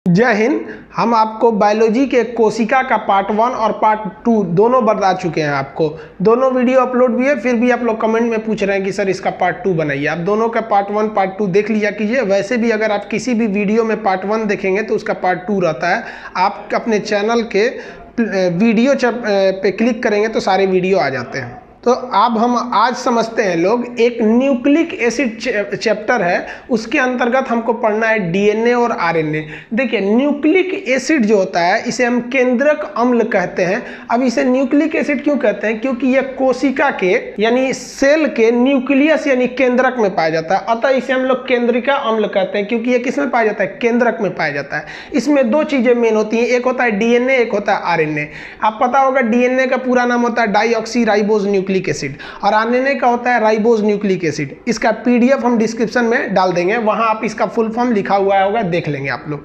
जय हिंद। हम आपको बायोलॉजी के कोशिका का पार्ट 1 और पार्ट 2 दोनों बता चुके हैं। आपको दोनों वीडियो अपलोड भी है, फिर भी आप लोग कमेंट में पूछ रहे हैं कि सर इसका पार्ट 2 बनाइए। आप दोनों का पार्ट 1 पार्ट 2 देख लिया कीजिए। वैसे भी अगर आप किसी भी वीडियो में पार्ट 1 देखेंगे तो उसका पार्ट 2 रहता है। आप अपने चैनल के वीडियो पे क्लिक करेंगे तो सारे वीडियो आ जाते हैं। तो अब हम आज समझते हैं लोग एक न्यूक्लिक एसिड चैप्टर है, उसके अंतर्गत हमको पढ़ना है डीएनए और आरएनए। देखिए न्यूक्लिक एसिड जो होता है इसे हम केंद्रक अम्ल कहते हैं। अब इसे न्यूक्लिक एसिड क्यों कहते हैं? क्योंकि यह कोशिका के यानी सेल के न्यूक्लियस यानी केंद्रक में पाया जाता है। अतः इसे हम लोग केंद्रिका अम्ल कहते हैं, क्योंकि यह किस में पाया जाता है? केंद्रक में पाया जाता है। इसमें दो चीजें मेन होती हैं, एक होता है डीएनए, एक होता है आरएनए। आप पता होगा डीएनए का पूरा नाम होता है डाईऑक्सी राइबोज न्यूक्लिक एसिड और आरएनए का होता है राइबोज न्यूक्लिक एसिड। इसका पीडीएफ हम डिस्क्रिप्शन में डाल देंगे, वहां आप इसका फुल फॉर्म लिखा हुआ होगा, देख लेंगे आप लोग।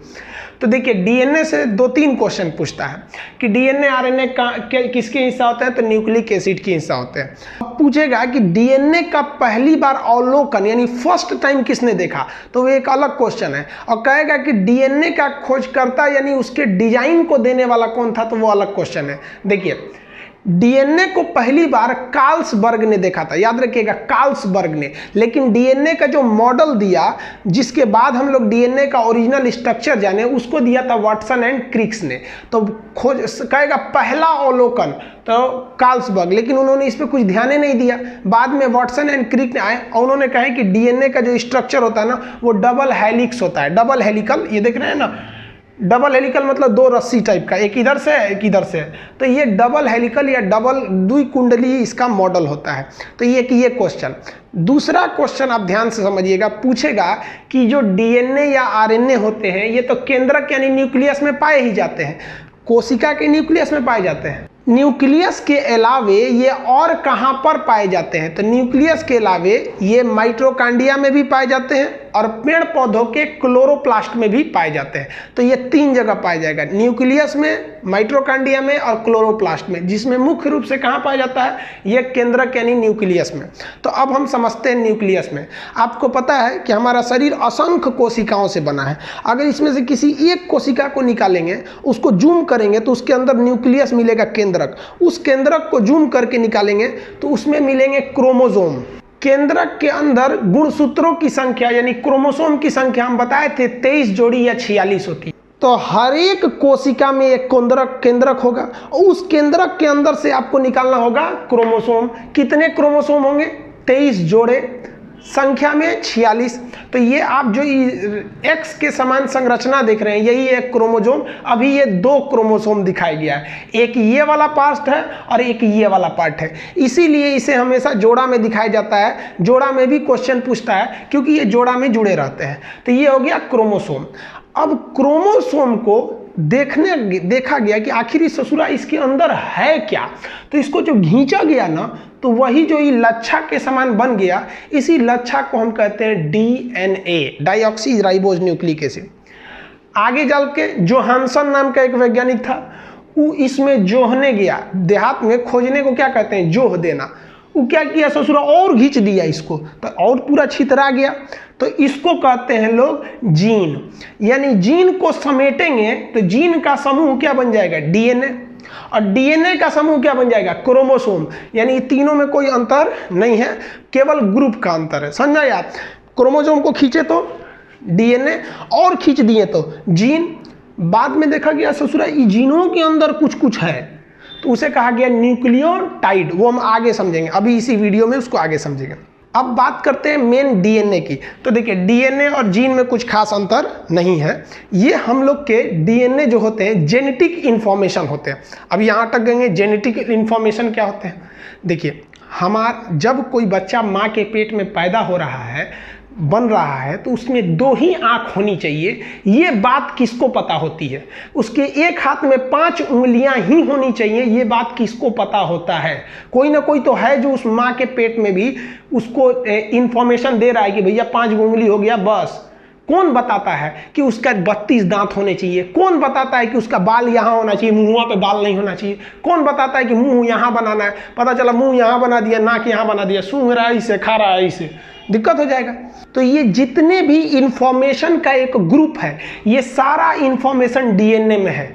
तो देखिए डीएनए से 2-3 क्वेश्चन पूछता है कि डीएनए आरएनए का किसके हिस्सा होता है? तो न्यूक्लिक एसिड की हिस्सा होते हैं। अब पूछेगा कि डीएनए का पहली बार अवलोकन यानी फर्स्ट टाइम किसने देखा? तो वो एक अलग क्वेश्चन है। और कहेगा कि डीएनए का खोजकर्ता यानी उसके डिजाइन को देने वाला कौन था? तो वो अलग क्वेश्चन है। देखिए डीएनए को पहली बार कार्ल्सबर्ग ने देखा था, याद रखिएगा कार्ल्सबर्ग ने। लेकिन डीएनए का जो मॉडल दिया, जिसके बाद हम लोग डीएनए का ओरिजिनल स्ट्रक्चर जाने, उसको दिया था वाटसन एंड क्रिक्स ने। तो खोज कहेगा पहला अवलोकन तो कार्ल्सबर्ग, लेकिन उन्होंने इस पर कुछ ध्यान ही नहीं दिया। बाद में वाटसन एंड क्रिक ने आए और उन्होंने कहा कि डीएनए का जो स्ट्रक्चर होता है ना, वो डबल हेलिक्स होता है। डबल हेलिकल, ये देख रहे हैं ना, डबल हेलिकल मतलब दो रस्सी टाइप का, एक इधर से है एक इधर से है। तो ये डबल हेलिकल या डबल द्विकुंडली इसका मॉडल होता है। तो ये क्वेश्चन। दूसरा क्वेश्चन आप ध्यान से समझिएगा, पूछेगा कि जो डीएनए या आरएनए होते हैं ये तो केंद्रक यानी न्यूक्लियस में पाए ही जाते हैं, कोशिका के न्यूक्लियस में पाए जाते हैं। न्यूक्लियस के अलावे ये और कहां पर पाए जाते हैं? तो न्यूक्लियस के अलावे ये माइटोकॉन्ड्रिया में भी पाए जाते हैं और पेड़ पौधों के क्लोरोप्लास्ट में भी पाए जाते हैं। तो ये 3 जगह पाया जाएगा, न्यूक्लियस में, माइटोकॉन्ड्रिया में और क्लोरोप्लास्ट में, जिसमें मुख्य रूप से कहां पाया जाता है? ये केंद्रक यानी न्यूक्लियस में। तो अब हम समझते हैं न्यूक्लियस में। आपको पता है कि हमारा शरीर असंख्य कोशिकाओं से बना है। अगर इसमें से किसी एक कोशिका को निकालेंगे, उसको जूम करेंगे तो उसके अंदर न्यूक्लियस मिलेगा, केंद्रक। उस केंद्रक को जूम करके निकालेंगे तो उसमें मिलेंगे क्रोमोसोम। केंद्रक के अंदर गुणसूत्रों की संख्या यानी क्रोमोसोम की संख्या हम बताए थे 23 जोड़ी या 46 होती है। तो हर एक कोशिका में एक केंद्रक होगा और उस केंद्रक के अंदर से आपको निकालना होगा क्रोमोसोम। कितने क्रोमोसोम होंगे? 23 जोड़े, संख्या में 46। तो ये आप जो एक्स के समान संरचना देख रहे हैं यही है क्रोमोसोम। अभी ये 2 क्रोमोसोम दिखाया गया है, एक ये वाला पार्ट है और एक ये वाला पार्ट है। इसीलिए इसे हमेशा जोड़ा में दिखाया जाता है। जोड़ा में भी क्वेश्चन पूछता है क्योंकि ये जोड़ा में जुड़े रहते हैं। तो ये हो गया क्रोमोसोम। अब क्रोमोसोम को देखा गया कि आखिर इस ससुरा इसके अंदर है क्या। तो इसको जो खींचा गया ना, तो वही जो ये लच्छा के समान बन गया, इसी लच्छा को हम कहते हैं DNA, deoxy ribose nucleic acid. आगे चल के जोहानसन नाम का एक वैज्ञानिक था, वो इसमें जोहने गया। देहात में खोजने को क्या कहते हैं? जोह देना। वो क्या किया ससुरा, और खींच दिया इसको, तो और पूरा छितरा गया। तो इसको कहते हैं लोग जीन। यानी जीन को समेटेंगे तो जीन का समूह क्या बन जाएगा? डीएनए। और डीएनए का समूह क्या बन जाएगा? क्रोमोसोम। यानी तीनों में कोई अंतर नहीं है, केवल ग्रुप का अंतर है। समझा यार? क्रोमोसोम को खींचे तो डीएनए और खींच दिए तो जीन। बाद में देखा गया ससुरा जीनों के अंदर कुछ है, तो उसे कहा गया न्यूक्लियोटाइड। वो हम आगे समझेंगे, अभी इसी वीडियो में उसको आगे समझेंगे। अब बात करते हैं मेन डीएनए की। तो देखिए डीएनए और जीन में कुछ खास अंतर नहीं है। ये हम लोग के डीएनए जो होते हैं जेनेटिक इंफॉर्मेशन होते हैं। अब यहाँ तक गएंगे, जेनेटिक इंफॉर्मेशन क्या होते हैं? देखिए जब कोई बच्चा माँ के पेट में पैदा हो रहा है, बन रहा है, तो उसमें 2 ही आंख होनी चाहिए। ये बात किसको पता होती है? उसके एक हाथ में 5 उंगलियां ही होनी चाहिए। ये बात किसको पता होता है? कोई ना कोई तो है जो उस माँ के पेट में भी उसको इंफॉर्मेशन दे रहा है कि भैया 5 उंगली हो गया बस। कौन बताता है कि उसका 32 दांत होने चाहिए? कौन बताता है कि उसका बाल यहाँ होना चाहिए, मुंह पे बाल नहीं होना चाहिए? कौन बताता है कि मुंह यहाँ बनाना है? पता चला मुंह यहाँ बना दिया, नाक यहाँ बना दिया, सूंघ रहा है इसे, खा रहा है इसे, दिक्कत हो जाएगा। तो ये जितने भी इंफॉर्मेशन का एक ग्रुप है, ये सारा इंफॉर्मेशन डीएनए में है।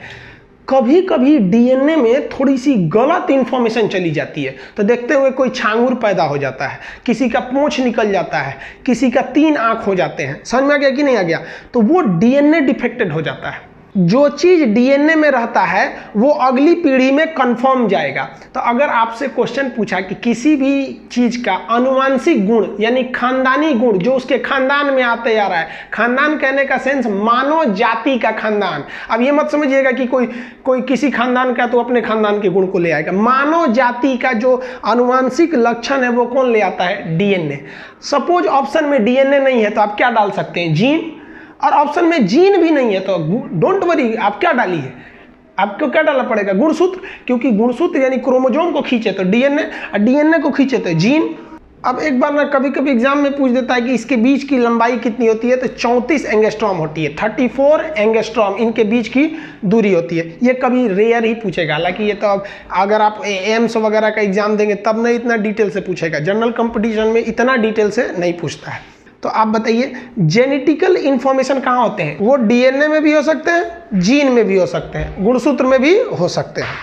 कभी कभी डीएनए में थोड़ी सी गलत इंफॉर्मेशन चली जाती है, तो देखते हुए कोई छांगुर पैदा हो जाता है, किसी का पूंछ निकल जाता है, किसी का 3 आंख हो जाते हैं। समझ में आ गया कि नहीं आ गया? तो वो डीएनए डिफेक्टेड हो जाता है। जो चीज डीएनए में रहता है वो अगली पीढ़ी में कंफर्म जाएगा। तो अगर आपसे क्वेश्चन पूछा कि किसी भी चीज का अनुवांशिक गुण यानी खानदानी गुण जो उसके खानदान में आते आ रहा है, खानदान कहने का सेंस मानव जाति का खानदान। अब ये मत समझिएगा कि कोई किसी खानदान का तो अपने खानदान के गुण को ले आएगा। मानव जाति का जो अनुवांशिक लक्षण है वो कौन ले आता है? डीएनए। सपोज ऑप्शन में डीएनए नहीं है तो आप क्या डाल सकते हैं? जीन। और ऑप्शन में जीन भी नहीं है तो डोंट वरी, आप क्या डालिए? आपको क्या डालना पड़ेगा? गुणसूत्र, क्योंकि गुणसूत्र यानी क्रोमोसोम को खींचे तो डीएनए, और डीएनए को खींचे तो जीन। अब एक बार ना कभी कभी एग्जाम में पूछ देता है कि इसके बीच की लंबाई कितनी होती है, तो 34 एंगस्ट्रॉम होती है, 34 एंगस्ट्रॉम इनके बीच की दूरी होती है। ये कभी रेयर ही पूछेगा, हालांकि ये तो अब अगर आप एम्स वगैरह का एग्जाम देंगे तब नहीं इतना डिटेल से पूछेगा, जनरल कंपटीशन में इतना डिटेल से नहीं पूछता है। तो आप बताइए जेनेटिकल इंफॉर्मेशन कहाँ होते हैं? वो डीएनए में भी हो सकते हैं, जीन में भी हो सकते हैं, गुणसूत्र में भी हो सकते हैं।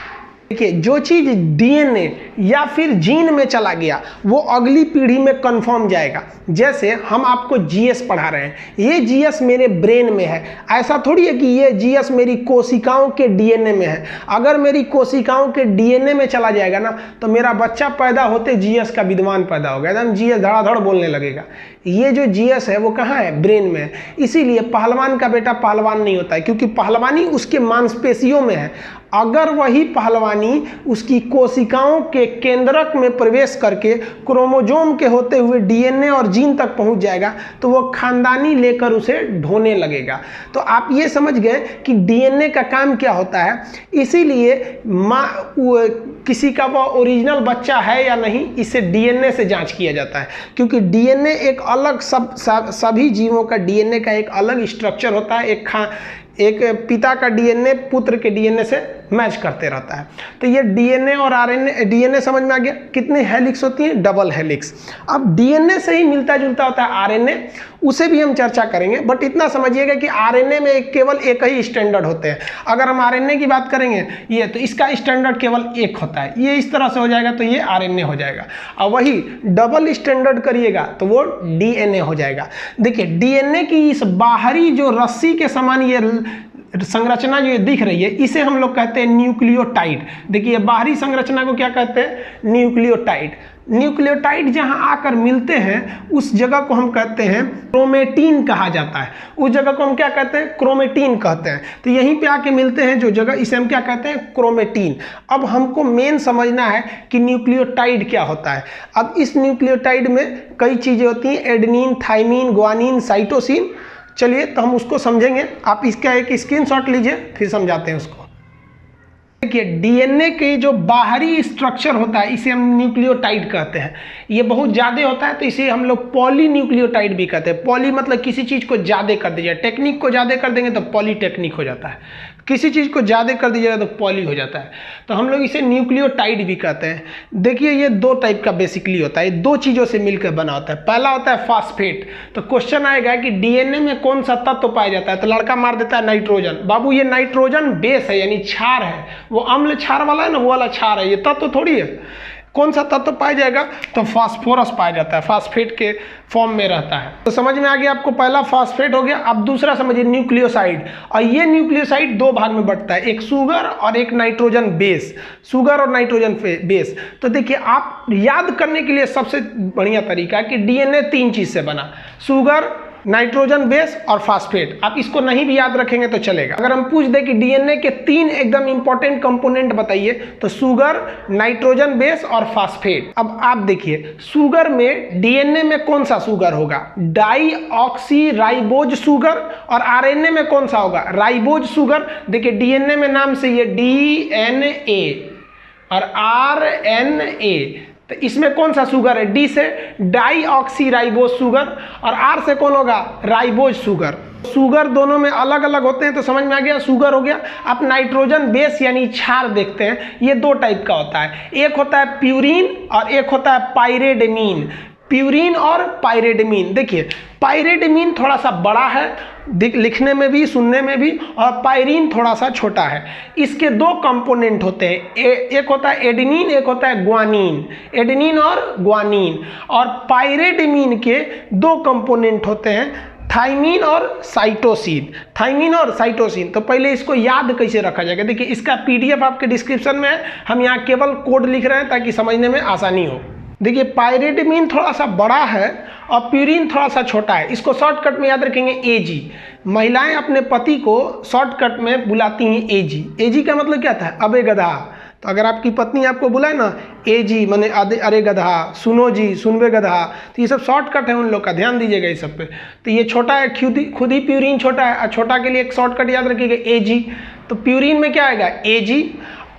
देखिए, जो चीज डीएनए या फिर जीन में चला गया वो अगली पीढ़ी में कंफर्म जाएगा। जैसे हम आपको जीएस पढ़ा रहे हैं, ये जीएस मेरे ब्रेन में है, ऐसा थोड़ी है कि ये जीएस मेरी कोशिकाओं के डीएनए में है। अगर मेरी कोशिकाओं के डीएनए में चला जाएगा ना तो मेरा बच्चा पैदा होते जीएस का विद्वान पैदा होगा, एकदम जीएस धड़ाधड़ बोलने लगेगा। ये जो जीएस है वो कहाँ है? ब्रेन में है। इसीलिए पहलवान का बेटा पहलवान नहीं होता है, क्योंकि पहलवानी उसके मांसपेशियों में है। अगर वही पहलवानी उसकी कोशिकाओं के केंद्रक में प्रवेश करके क्रोमोसोम के होते हुए डीएनए और जीन तक पहुंच जाएगा तो वो खानदानी लेकर उसे ढोने लगेगा। तो आप ये समझ गए कि डीएनए का काम क्या होता है। इसीलिए किसी का वो ओरिजिनल बच्चा है या नहीं, इसे डीएनए से जांच किया जाता है, क्योंकि डीएनए एक अलग सभी जीवों का डीएनए का एक अलग स्ट्रक्चर होता है। एक पिता का डीएनए पुत्र के डीएनए से मैच करते रहता है। तो ये डीएनए और आरएनए, डीएनए समझ में आ गया कितनी हेलिक्स होती है? Double helix. अब डीएनए से ही मिलता जुलता होता है आरएनए, उसे भी हम चर्चा करेंगे, बट इतना समझिएगा कि आरएनए में केवल एक ही स्टैंडर्ड होते हैं। अगर हम आरएनए की बात करेंगे ये, तो इसका स्टैंडर्ड केवल एक होता है, ये इस तरह से हो जाएगा तो ये आरएनए हो जाएगा। और वही डबल स्टैंडर्ड करिएगा तो वो डीएनए हो जाएगा। देखिए, डीएनए की इस बाहरी जो रस्सी के समान ये संरचना जो ये दिख रही है, इसे हम लोग कहते हैं न्यूक्लियोटाइड। देखिए, बाहरी संरचना को क्या कहते हैं? न्यूक्लियोटाइड। न्यूक्लियोटाइड जहां आकर मिलते हैं उस जगह को हम कहते हैं क्रोमेटीन कहा जाता है। उस जगह को हम क्या कहते हैं? क्रोमेटीन कहते हैं। तो यहीं पे आके मिलते हैं जो जगह, इसे हम क्या कहते हैं? क्रोमेटीन। अब हमको मेन समझना है कि न्यूक्लियोटाइड क्या होता है। अब इस न्यूक्लियोटाइड में कई चीजें होती हैं, एडेनिन, थाइमिन, ग्वानिन, साइटोसिन। चलिए तो हम उसको समझेंगे। आप इसका एक स्क्रीनशॉट लीजिए, फिर समझाते हैं उसको। देखिए, डीएनए के जो बाहरी स्ट्रक्चर होता है इसे हम न्यूक्लियोटाइड कहते हैं। ये बहुत ज़्यादा होता है तो इसे हम लोग पॉलीन्यूक्लियोटाइड भी कहते हैं। पॉली मतलब किसी चीज़ को ज़्यादा कर दीजिए, टेक्निक को ज़्यादा कर देंगे तो पॉलीटेक्निक हो जाता है, किसी चीज़ को ज़्यादा कर दीजिएगा तो पॉली हो जाता है। तो हम लोग इसे न्यूक्लियोटाइड भी कहते हैं। देखिए, ये 2 टाइप का बेसिकली होता है, 2 चीज़ों से मिलकर बना होता है। पहला होता है फास्फेट। तो क्वेश्चन आएगा कि डीएनए में कौन सा तत्व पाया जाता है, तो लड़का मार देता है नाइट्रोजन। बाबू, ये नाइट्रोजन बेस है यानी क्षार है, वो अम्ल क्षार वाला है ना, वो वाला क्षार है, ये तत्व थोड़ी है। कौन सा तत्व पाया जाएगा? तो फास्फोरस पाया जाता है, फास्फेट के फॉर्म में रहता है। तो समझ में आ गया आपको, पहला फास्फेट हो गया। अब दूसरा समझिए न्यूक्लियोसाइड। और ये न्यूक्लियोसाइड 2 भाग में बंटता है, एक सुगर और एक नाइट्रोजन बेस। सुगर और नाइट्रोजन बेस। तो देखिए, आप याद करने के लिए सबसे बढ़िया तरीका है कि डीएनए 3 चीज से बना, सुगर, नाइट्रोजन बेस और फास्फेट। आप इसको नहीं भी याद रखेंगे तो चलेगा। अगर हम पूछ दें कि डीएनए के 3 एकदम इंपॉर्टेंट कंपोनेंट बताइए, तो सुगर, नाइट्रोजन बेस और फास्फेट। अब आप देखिए, सुगर में डीएनए में कौन सा सुगर होगा? डाईऑक्सीराइबोज सुगर। और आरएनए में कौन सा होगा? Ribose sugar. देखिए, डीएनए में नाम से ये डीएनए और आरएनए, तो इसमें कौन सा सुगर है? डी से डाईऑक्सीराइबोज सुगर, और आर से कौन होगा? Ribose sugar. शुगर दोनों में अलग अलग होते हैं, तो समझ में आ गया, शुगर हो गया। आप नाइट्रोजन बेस यानी क्षार देखते हैं, ये दो टाइप का होता है, एक होता है प्यूरिन और एक होता है पाइरेडेमीन। प्यूरिन और पाइरेडेमीन, देखिए पाइरेडेमीन थोड़ा सा बड़ा है लिखने में भी सुनने में भी, और पाइरीन थोड़ा सा छोटा है। इसके दो कंपोनेंट होते हैं, एक होता है एडेनिन, एक होता है ग्वानिन, एडेनिन और ग्वानिन। और पाइरेडेमीन के दो कंपोनेंट होते हैं, थाइमिन और साइटोसिन। थाइमिन और साइटोसिन, तो पहले इसको याद कैसे रखा जाएगा, देखिए इसका पीडीएफ आपके डिस्क्रिप्शन में है, हम यहाँ केवल कोड लिख रहे हैं ताकि समझने में आसानी हो। देखिए पाइरेडेमीन थोड़ा सा बड़ा है और प्यूरिन थोड़ा सा छोटा है, इसको शॉर्टकट में याद रखेंगे एजी। महिलाएं अपने पति को शॉर्टकट में बुलाती हैं एजी। एजी का मतलब क्या था, अबे गधा। तो अगर आपकी पत्नी आपको बुलाए ना एजी माने अरे गधा, सुनो जी, सुनबे गधा, तो ये सब शॉर्टकट है उन लोग का, ध्यान दीजिएगा इस सब पे। तो ये छोटा है, खुद ही प्यूरिन छोटा है, और छोटा के लिए एक शॉर्टकट याद रखिएगा एजी। तो प्यूरिन में क्या आएगा एजी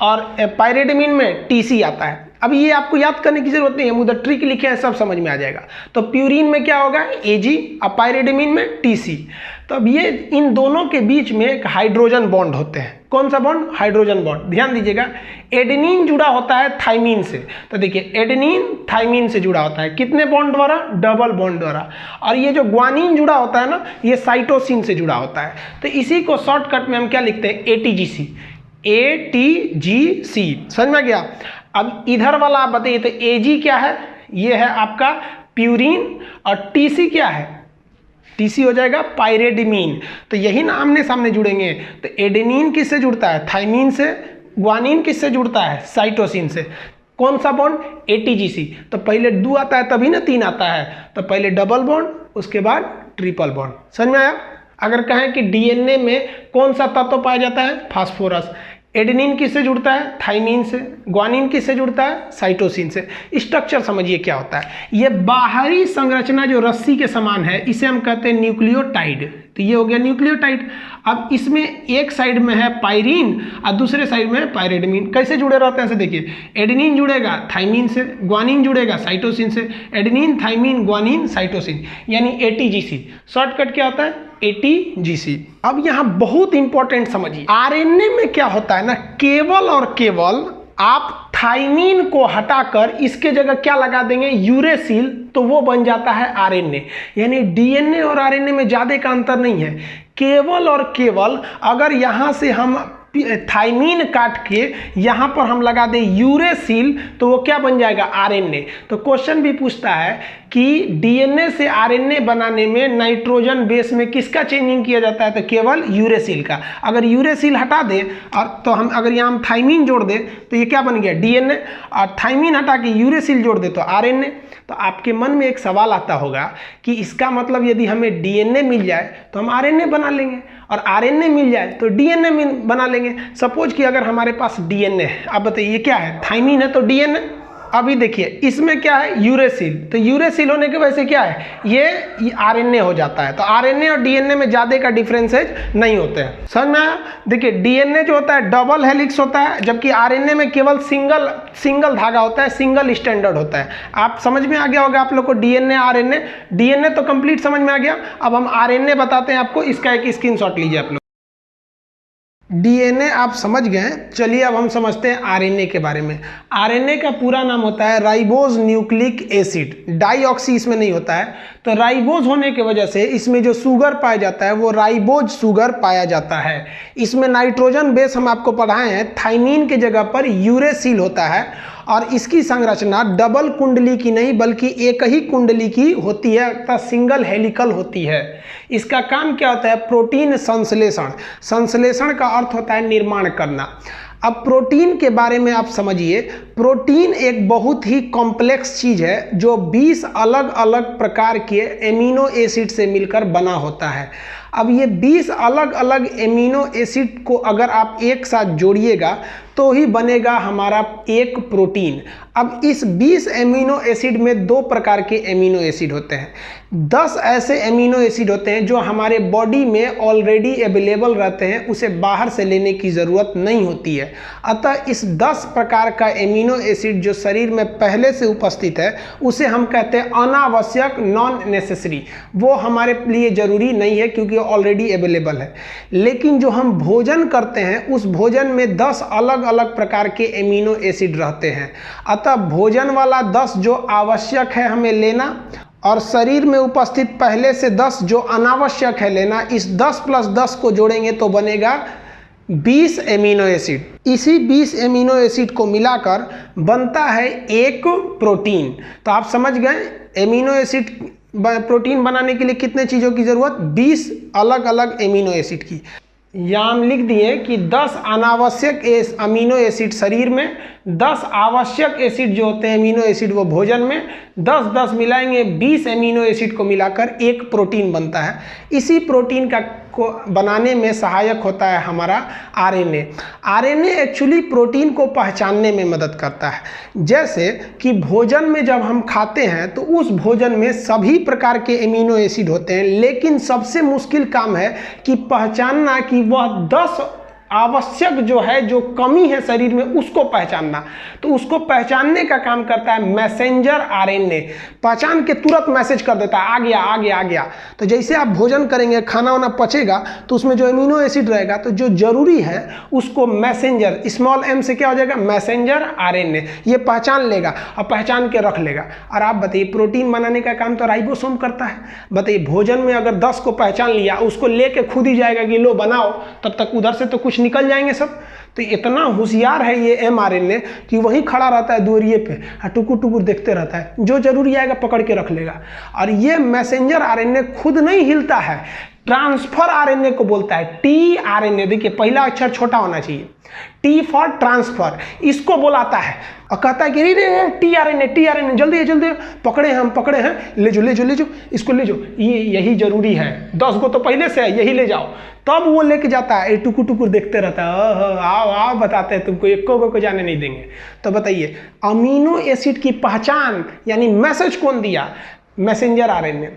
और पाइरेडेमीन में टीसी आता है। अब ये आपको याद करने की जरूरत नहीं है, हम उधर ट्रिक लिखे हैं, सब समझ में आ जाएगा। तो प्यूरिन में क्या होगा एजी और पाइरेडेमीन में टीसी। तो अब ये इन दोनों के बीच में एक हाइड्रोजन बॉन्ड होते हैं। कौन सा बॉन्ड, हाइड्रोजन बॉन्ड। ध्यान दीजिएगा एडेनिन जुड़ा होता है थाइमिन से, तो देखिए एडेनिन थाइमिन से जुड़ा होता है, कितने बॉन्ड द्वारा, डबल बॉन्ड द्वारा। और ये जो ग्वानिन जुड़ा होता है ना, ये साइटोसिन से जुड़ा होता है। तो इसी को शॉर्टकट में हम क्या लिखते हैं एटीजीसी, एटीजीसी, समझ में गया। अब इधर वाला आप बताइए, तो एजी क्या है, ये है आपका प्यूरिन, और टीसी क्या है, टीसी हो जाएगा पाइरेडेमीन। तो यही ना आमने सामने जुड़ेंगे। तो एडेनिन किससे जुड़ता है, थाइमिन से, ग्वानिन किससे जुड़ता है, साइटोसिन से। कौन सा बॉन्ड, एटीजीसी। तो पहले 2 आता है तभी ना 3 आता है, तो पहले डबल बॉन्ड, उसके बाद ट्रिपल बॉन्ड। समझ में आया। अगर कहें कि डीएनए में कौन सा तत्व पाया जाता है, फास्फोरस। एडेनिन किससे जुड़ता है, थाइमिन से। ग्वानिन किससे जुड़ता है, साइटोसिन से। स्ट्रक्चर समझिए क्या होता है, ये बाहरी संरचना जो रस्सी के समान है, इसे हम कहते हैं न्यूक्लियोटाइड। तो ये हो गया न्यूक्लियोटाइड। अब इसमें एक साइड में है पाइरीन और दूसरे साइड में है पाइरेडेमीन। कैसे जुड़े रहते हैं ऐसे देखिए, एडेनिन जुड़ेगा थाइमिन से, ग्वानिन जुड़ेगा साइटोसिन से, एडेनिन थाइमिन ग्वानिन साइटोसिन, यानी एटीजीसी। शॉर्टकट क्या होता है, एटीजीसी। अब यहाँ बहुत इंपॉर्टेंट समझिए, आरएनए में क्या होता है ना, केवल और केवल आप थाइमिन को हटाकर इसके जगह क्या लगा देंगे, यूरेसिल, तो वो बन जाता है आरएनए। यानी डीएनए और आरएनए में ज्यादा का अंतर नहीं है, केवल और केवल अगर यहाँ से हम थाइमिन काट के यहाँ पर हम लगा दें यूरेसिल, तो वो क्या बन जाएगा, आरएनए। तो क्वेश्चन भी पूछता है कि डीएनए से आरएनए बनाने में नाइट्रोजन बेस में किसका चेंजिंग किया जाता है, तो केवल यूरेसिल का। अगर यूरेसिल हटा दे और तो हम अगर यहाँ हम थाइमिन जोड़ दे तो ये क्या बन गया, डीएनए, और थाइमिन हटा के यूरेसिल जोड़ दे तो आरएनए। तो आपके मन में एक सवाल आता होगा कि इसका मतलब यदि हमें डीएनए मिल जाए तो हम आरएनए बना लेंगे, और आरएनए मिल जाए तो डीएनए बना लेंगे। सपोज कि अगर हमारे पास डीएनए है, अब बताइए ये क्या है, थाइमिन है तो डीएनए। अभी देखिए इसमें क्या है, यूरेसिल, तो यूरेसिल होने की वजह से क्या है, ये आरएनए हो जाता है। तो आरएनए और डीएनए में ज्यादा का डिफरेंसेज नहीं होते हैं, समझ में आया। देखिए डीएनए जो होता है डबल हेलिक्स होता है, जबकि आरएनए में केवल सिंगल धागा होता है, सिंगल स्टैंडर्ड होता है। आप समझ में आ गया होगा आप लोग को डीएनए आरएनए। डीएनए तो कंप्लीट समझ में आ गया, अब हम आरएनए बताते हैं आपको, इसका एक स्क्रीनशॉट लीजिए आप लोग। डीएनए आप समझ गए, चलिए अब हम समझते हैं आरएनए के बारे में। आरएनए का पूरा नाम होता है राइबोज न्यूक्लिक एसिड, डाइऑक्सी इसमें नहीं होता है। तो राइबोज होने की वजह से इसमें जो शुगर पाया जाता है वो राइबोज शुगर पाया जाता है। इसमें नाइट्रोजन बेस हम आपको पढ़ाए हैं, थाइमिन के जगह पर यूरेसिल होता है, और इसकी संरचना डबल कुंडली की नहीं बल्कि एक ही कुंडली की होती है, अर्थात सिंगल हेलिकल होती है। इसका काम क्या होता है, प्रोटीन संश्लेषण। संश्लेषण का अर्थ होता है निर्माण करना। अब प्रोटीन के बारे में आप समझिए, प्रोटीन एक बहुत ही कॉम्प्लेक्स चीज़ है जो 20 अलग अलग प्रकार के एमिनो एसिड से मिलकर बना होता है। अब ये 20 अलग अलग एमिनो एसिड को अगर आप एक साथ जोड़िएगा तो ही बनेगा हमारा एक प्रोटीन। अब इस 20 एमिनो एसिड में 2 प्रकार के एमिनो एसिड होते हैं। 10 ऐसे एमिनो एसिड होते हैं जो हमारे बॉडी में ऑलरेडी अवेलेबल रहते हैं, उसे बाहर से लेने की ज़रूरत नहीं होती है। अतः इस 10 प्रकार का एमिनो एसिड जो शरीर में पहले से उपस्थित है उसे हम कहते हैं अनावश्यक, नॉन नेसेसरी। वो हमारे लिए ज़रूरी नहीं है क्योंकि ऑलरेडी अवेलेबल है। लेकिन जो हम भोजन करते हैं उस भोजन में 10 अलग अलग प्रकार के एमिनो एसिड रहते हैं। अतः भोजन वाला 10 जो आवश्यक है हमें लेना, और शरीर में उपस्थित पहले से 10 जो अनावश्यक है लेना। इस 10 + 10 को जोड़ेंगे तो बनेगा 20 एमिनो एसिड। इसी 20 एमिनो एसिड को मिलाकर बनता है एक प्रोटीन। तो आप समझ गए एमिनो एसिड प्रोटीन बनाने के लिए कितने चीज़ों की ज़रूरत, 20 अलग अलग एमिनो एसिड की। यहाँ हम लिख दिए कि 10 अनावश्यक अमीनो एसिड शरीर में, 10 आवश्यक एसिड जो होते हैं अमीनो एसिड वो भोजन में, 10-10 मिलाएंगे 20 एमिनो एसिड को मिलाकर एक प्रोटीन बनता है। इसी प्रोटीन को बनाने में सहायक होता है हमारा आरएनए। आरएनए एक्चुअली प्रोटीन को पहचानने में मदद करता है। जैसे कि भोजन में जब हम खाते हैं तो उस भोजन में सभी प्रकार के एमिनो एसिड होते हैं, लेकिन सबसे मुश्किल काम है कि पहचानना कि वह 10 आवश्यक जो है, जो कमी है शरीर में, उसको पहचानना। तो उसको पहचानने का काम करता है मैसेंजर आरएनए। पहचान के तुरंत मैसेज कर देता है, आ गया आ गया आ गया। तो जैसे आप भोजन करेंगे, खाना वाना पचेगा, तो उसमें जो एमिनो एसिड रहेगा तो जो जरूरी है उसको मैसेंजर, स्मॉल m से क्या हो जाएगा, मैसेंजर आरएनए, ये पहचान लेगा और पहचान के रख लेगा। और आप बताइए प्रोटीन बनाने का काम तो राइबोसोम करता है। बताइए भोजन में अगर 10 को पहचान लिया, उसको लेके खुद ही जाएगा कि लो बनाओ, तब तक उधर से तो कुछ निकल जाएंगे सब। तो इतना होशियार है ये एमआरएनए कि वहीं खड़ा रहता है दूरिये पे, टुकुर टुकुर देखते रहता है, जो जरूरी आएगा पकड़ के रख लेगा। और ये मैसेंजर आरएनए खुद नहीं हिलता है, ट्रांसफर आरएनए को बोलता है, टीआरएनए। देखिए पहला अक्षर छोटा होना चाहिए, टी फॉर ट्रांसफर, इसको बुलाता है और कहता है कि रे टीआरएनए जल्दी जल्दी पकड़े हैं, ले जाओ इसको ले जाओ, ये यही जरूरी है, 10 को तो पहले से है, यही ले जाओ। तब वो लेके जाता है, टुकुर टुकुर देखते रहता है, आओ बताते हैं तुमको, एक को जाने नहीं देंगे। तो बताइए अमीनो एसिड की पहचान यानी मैसेज कौन दिया, मैसेंजर आरएनए।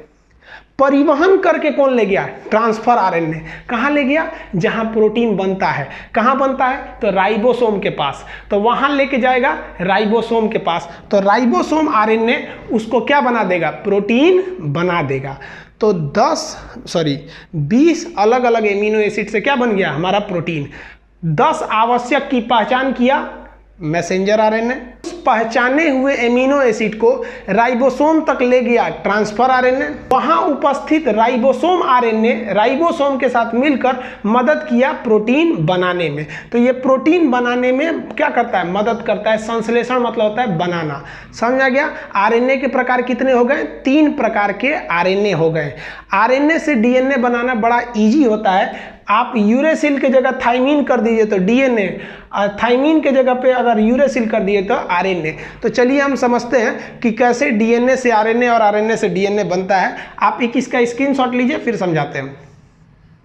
परिवहन करके कौन ले गया, ट्रांसफर आरएनए। कहाँ ले गया, जहाँ प्रोटीन बनता है। कहाँ बनता है, तो राइबोसोम के पास, तो वहाँ लेके जाएगा राइबोसोम के पास। तो राइबोसोम आरएनए उसको क्या बना देगा, प्रोटीन बना देगा। तो 20 अलग अलग एमिनो एसिड से क्या बन गया, हमारा प्रोटीन। 10 आवश्यक की पहचान किया मैसेंजर आरएनए, पहचाने हुए एमिनो एसिड को राइबोसोम तक ले गया ट्रांसफर आरएनए, वहां उपस्थित राइबोसोम आरएनए राइबोसोम के साथ मिलकर मदद किया प्रोटीन बनाने में। तो ये प्रोटीन बनाने में क्या करता है, मदद करता है। संश्लेषण मतलब होता है बनाना, समझ आ गया। आरएनए के प्रकार कितने हो गए, 3 प्रकार के आरएनए हो गए। आरएनए से डीएनए बनाना बड़ा इजी होता है। आप यूरेसिल के जगह थाइमीन कर दीजिए तो डीएनए, और थाइमीन के जगह पे अगर यूरेसिल कर दिए तो आरएनए। तो चलिए हम समझते हैं कि कैसे डीएनए से आरएनए और आरएनए से डीएनए बनता है। आप इसका स्क्रीनशॉट लीजिए, फिर समझाते हैं।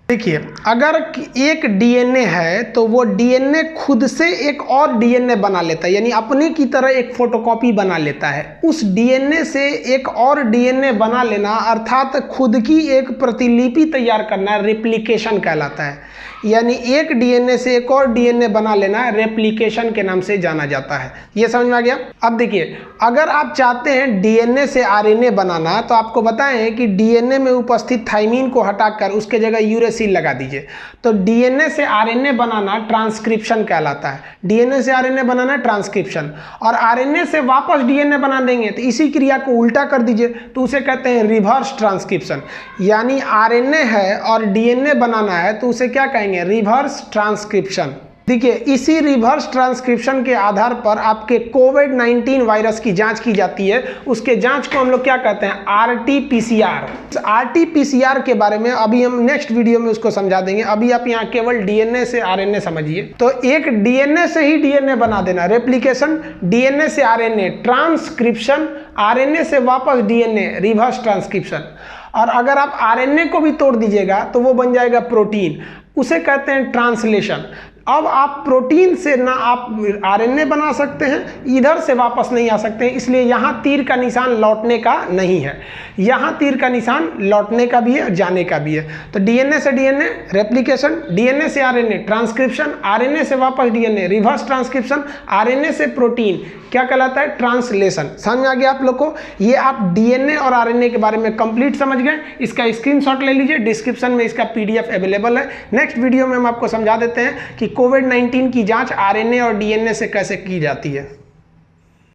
देखिए अगर एक डीएनए है तो वो डीएनए खुद से एक और डीएनए बना लेता है, यानी अपने की तरह एक फोटोकॉपी बना लेता है। उस डीएनए से एक और डीएनए बना लेना अर्थात खुद की एक प्रतिलिपि तैयार करना रेप्लिकेशन कहलाता है। यानी एक डीएनए से एक और डीएनए बना लेना रेप्लिकेशन के नाम से जाना जाता है। ये समझ में आ गया। अब देखिए अगर आप चाहते हैं डीएनए से आरएनए बनाना, तो आपको बताएं कि डीएनए में उपस्थित थाइमीन को हटाकर उसके जगह यूरेसिल लगा दीजिए। तो डीएनए से आरएनए बनाना ट्रांसक्रिप्शन कहलाता है। डीएनए से आरएनए बनाना ट्रांसक्रिप्शन, और आरएनए से वापस डीएनए बना देंगे तो इसी क्रिया को उल्टा कर दीजिए तो उसे कहते हैं रिवर्स ट्रांसक्रिप्शन। यानी आरएनए है और डीएनए बनाना है तो उसे क्या कहेंगे, रिवर्स ट्रांसक्रिप्शन। देखिए इसी रिवर्स ट्रांसक्रिप्शन के आधार पर आपके कोविड-19 वायरस की जांच की जाती है। उसके जांच को हम लोग क्या कहते हैं, आरटी-पीसीआर। आरटी-पीसीआर के बारे में अभी हम नेक्स्ट वीडियो में उसको समझा देंगे। अभी आप यहाँ केवल डीएनए से आरएनए समझिए। तो एक डीएनए से ही डीएनए बना देना रेप्लिकेशन, डीएनए से आरएनए ट्रांसक्रिप्शन, आरएनए से वापस डीएनए रिवर्स ट्रांसक्रिप्शन। और अगर आप आरएनए को भी तोड़ दीजिएगा तो वो बन जाएगा प्रोटीन, उसे कहते हैं ट्रांसलेशन। अब आप प्रोटीन से ना आप आरएनए बना सकते हैं, इधर से वापस नहीं आ सकते हैं, इसलिए यहाँ तीर का निशान लौटने का नहीं है, यहाँ तीर का निशान लौटने का भी है, जाने का भी है। तो डीएनए से डीएनए रेप्लिकेशन, डीएनए से आरएनए ट्रांसक्रिप्शन, आरएनए से वापस डीएनए रिवर्स ट्रांसक्रिप्शन, आरएनए से प्रोटीन क्या कहलाता है, ट्रांसलेशन। समझ में आ गया आप लोग को? ये आप डीएनए और आरएनए के बारे में कंप्लीट समझ गए। इसका स्क्रीनशॉट ले लीजिए, डिस्क्रिप्शन में इसका पीडीएफ अवेलेबल है। नेक्स्ट वीडियो में हम आपको समझा देते हैं कि कोविड-19 की जांच आरएनए और डीएनए से कैसे की जाती है।